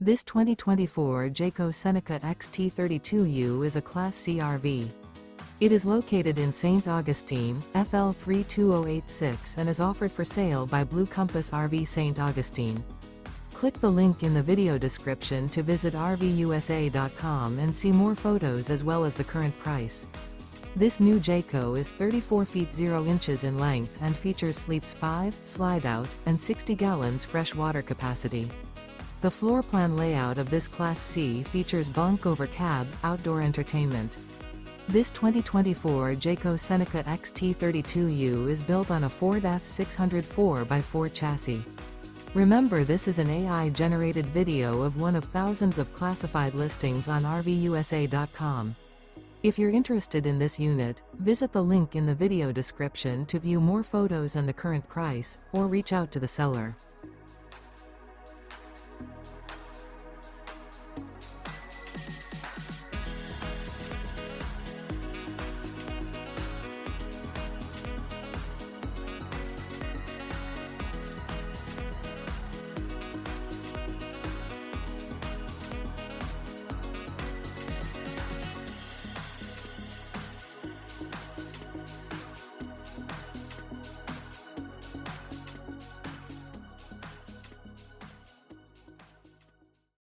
This 2024 Jayco Seneca XT 32U is a Class C RV. It is located in St. Augustine, FL 32086 and is offered for sale by Blue Compass RV St. Augustine. Click the link in the video description to visit RVUSA.com and see more photos as well as the current price. This new Jayco is 34 feet 0 inches in length and features sleeps 5, slide-out, and 60 gallons fresh water capacity. The floor plan layout of this Class C features bunk over cab, outdoor entertainment. This 2024 Jayco Seneca XT 32U is built on a Ford F600 4x4 chassis. Remember, this is an AI-generated video of one of thousands of classified listings on RVUSA.com. If you're interested in this unit, visit the link in the video description to view more photos and the current price, or reach out to the seller.